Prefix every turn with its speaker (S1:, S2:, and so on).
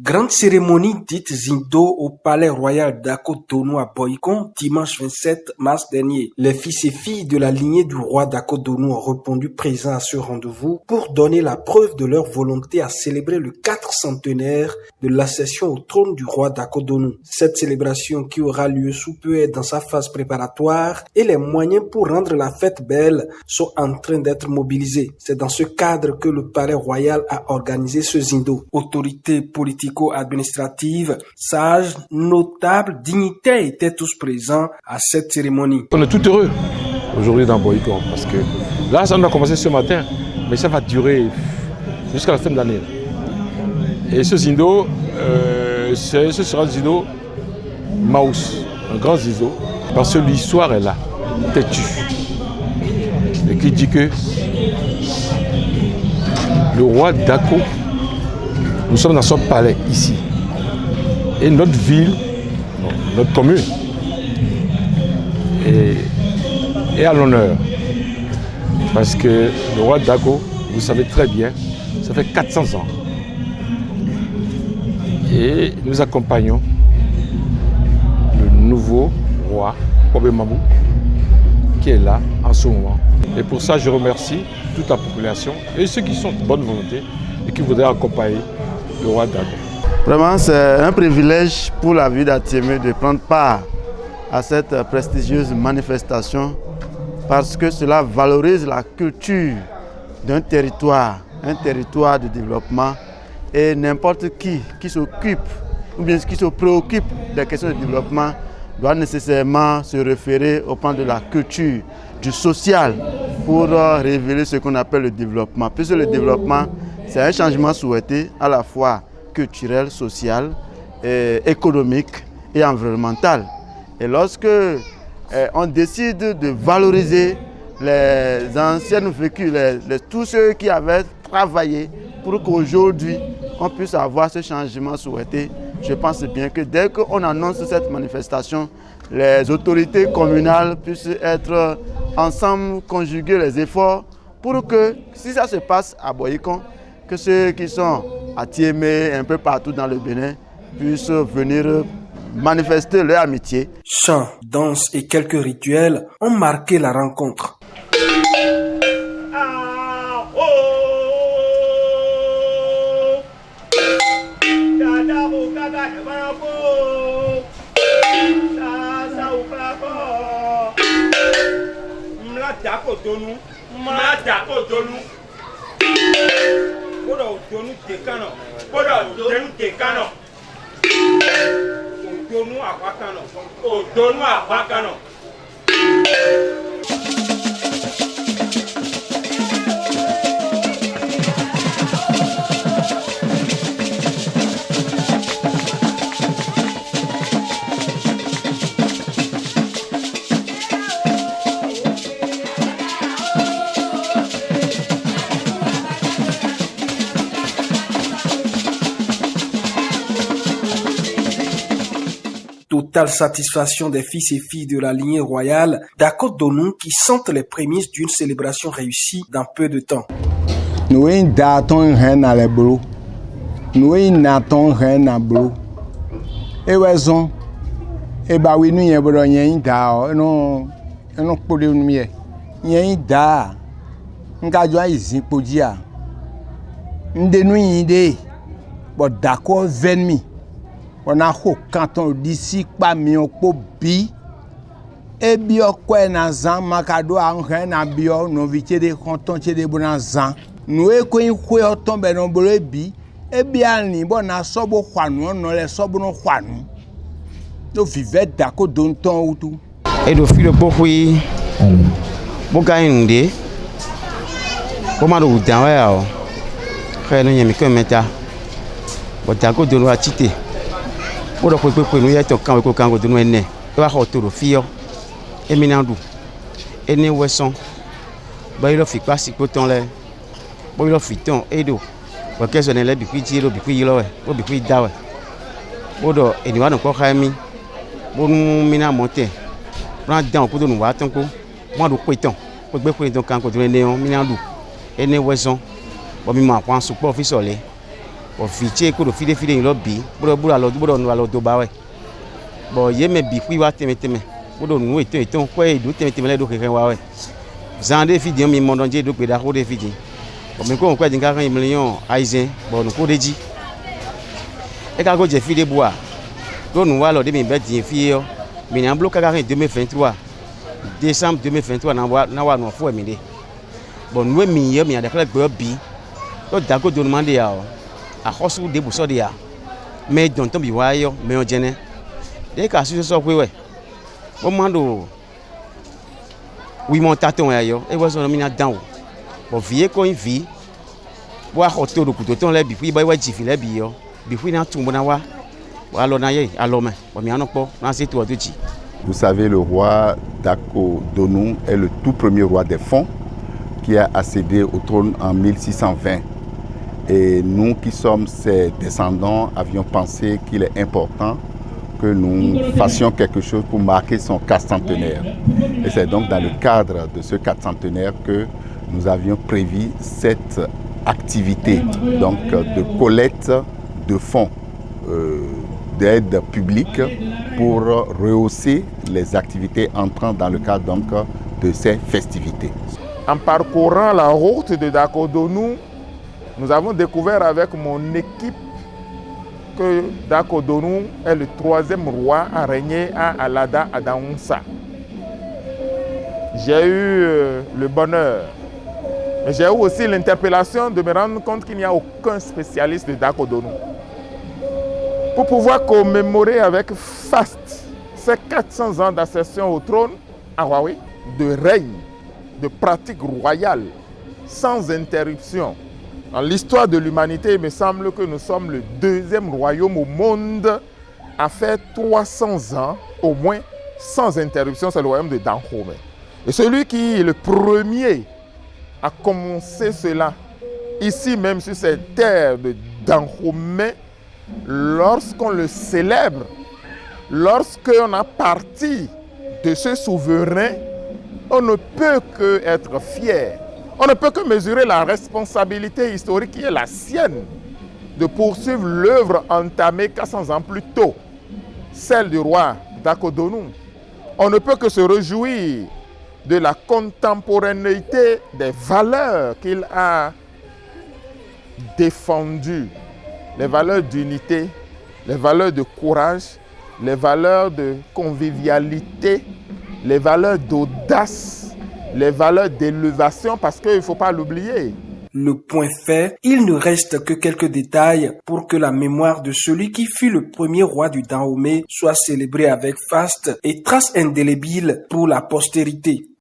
S1: Grande cérémonie dite Zindo au Palais Royal d'Ako-Donou à Boycon, dimanche 27 mars dernier. Les fils et filles de la lignée du roi d'Ako-Donou ont répondu présents à ce rendez-vous pour donner la preuve de leur volonté à célébrer le 4 centenaire de l'accession au trône du roi d'Ako-Donou. Cette célébration qui aura lieu sous peu est dans sa phase préparatoire et les moyens pour rendre la fête belle sont en train d'être mobilisés. C'est dans ce cadre que le Palais Royal a organisé ce Zindo. Autorités politico-administratives, sages, notables, dignitaires étaient tous présents à cette cérémonie.
S2: On est tout heureux aujourd'hui dans Boycon parce que là, ça a commencé ce matin, mais ça va durer jusqu'à la fin de l'année. Et ce Zindo, ce sera un Zindo Maus, un grand Zindo, parce que l'histoire est là, têtue. Et qui dit que le roi d'Ako, nous sommes dans son palais ici. Et notre ville, notre commune, est à l'honneur. Parce que le roi d'Ako, vous savez très bien, ça fait 400 ans. Et nous accompagnons le nouveau roi, Kobe Mamou, qui est là en ce moment. Et pour ça, je remercie toute la population et ceux qui sont de bonne volonté et qui voudraient accompagner le roi d'Ako.
S3: Vraiment, c'est un privilège pour la ville d'Atiémé de prendre part à cette prestigieuse manifestation parce que cela valorise la culture d'un territoire, un territoire de développement. Et n'importe qui s'occupe ou bien qui se préoccupe des questions de développement doit nécessairement se référer au plan de la culture, du social, pour révéler ce qu'on appelle le développement. Puisque le développement, c'est un changement souhaité à la fois culturel, social, économique et environnemental. Et lorsque on décide de valoriser les anciennes vécus, tous ceux qui avaient travaillé pour qu'aujourd'hui on puisse avoir ce changement souhaité, je pense bien que dès qu'on annonce cette manifestation, les autorités communales puissent être ensemble, conjuguer les efforts pour que, si ça se passe à Boycon, que ceux qui sont à Tiémé, un peu partout dans le Bénin, puissent venir manifester leur amitié.
S1: Chants, danses et quelques rituels ont marqué la rencontre. Totale satisfaction des fils et filles de la lignée royale d'Ako-Donou qui sentent les prémices d'une célébration réussie dans peu de temps.
S4: Nous datons rien à l'ébolo. Nous n'attendons rien à l'ébolo. Et raison. Et bah oui, nous y avons rien d'art. Non, non, pour le mieux. Y a un d'art. On a déjà ici pour dire. Nous avons une idée. Bon, d'accord, 20 on a un canton d'ici, pas mis au bi. Et bien, quoi, nazan, macado, en rien à bio, nos vitiers de canton, de bonazan. Nous, quoi, tomber dans le bi. Et bien, ni bon, à sobo, nous, non, les sobo, non, nous vivons d'accord d'un temps ou tout.
S5: Et le fil de Bohui, Bogaïndé, comment nous d'envers, frère, nous y a mis comme méta. D'accord de nous a tité. Pour le nous y a tout quand de nous est né. Et va retourner au fil. Et minandou. Et né ouesson. Bah il a fait pas si coton là. Bon il a fait ton et d'eau. Parce que ce n'est là depuis tiro, depuis là, depuis dawa. Bon et nous va encore rami. Bon mina monter. Prends dans pour nous voir tant que moi nous poiton. Pour que quand de nous minandou. Et né ouesson. Bon mi m'apprend sur pas officiel. Bon, fichier que le fide in lobby, pour le doba ouais. Bon, yé me bi puis wa teme. Pour nous et quoi et d'où teme do quelqu'un ouais. Zande fide mi mondonje do peda ko de fide. Bon, mais quoi on quoi dinga 1 million aizen, bon nous ko deji. Et quand je fide bois. Donc nous va le de mi bet din fille yo. Mais en bloc 2023. Décembre 2023 na wa no fo mi de. Bon nous mi yo mi a déclaré bi. Donc d'accord de demander ya. A hosu de buso de ya mais don to bi wa yo mais on jene de ka su so pe we o mando oui mon taton ya yo e wa so mi na dan o bo vie ko vi wa hoto do kuto ton le bi fi ba wa ji fi le bi yo bi fi na tumbo na wa lo na ye alo me bo mi anoko na se to ji.
S6: Vous savez, le roi Dako Donou est le tout premier roi des Fonds qui a accédé au trône en 1620. Et nous qui sommes ses descendants avions pensé qu'il est important que nous fassions quelque chose pour marquer son 400e. Et c'est donc dans le cadre de ce 400e que nous avions prévu cette activité donc, de collecte de fonds d'aide publique pour rehausser les activités entrant dans le cadre donc, de ces festivités.
S7: En parcourant la route de Dako Donou, nous avons découvert avec mon équipe que Dako Donou est le 3e roi à régner à Alada Adaounsa. J'ai eu le bonheur, mais j'ai eu aussi l'interpellation de me rendre compte qu'il n'y a aucun spécialiste de Dako Donou. Pour pouvoir commémorer avec faste ces 400 ans d'accession au trône à Huawei, de règne, de pratique royale, sans interruption. Dans l'histoire de l'humanité, il me semble que nous sommes le 2e royaume au monde à faire 300 ans, au moins, sans interruption, c'est le royaume de Dahomey. Et celui qui est le premier à commencer cela, ici même sur cette terre de Dahomey, lorsqu'on le célèbre, lorsqu'on a parti de ce souverain, on ne peut qu'être fier. On ne peut que mesurer la responsabilité historique qui est la sienne de poursuivre l'œuvre entamée 400 ans plus tôt, celle du roi Dako Donou. On ne peut que se réjouir de la contemporanéité des valeurs qu'il a défendues, les valeurs d'unité, les valeurs de courage, les valeurs de convivialité, les valeurs d'audace, les valeurs d'élévation, parce qu'il ne faut pas l'oublier.
S1: Le point fait, il ne reste que quelques détails pour que la mémoire de celui qui fut le premier roi du Dahomey soit célébrée avec faste et trace indélébile pour la postérité.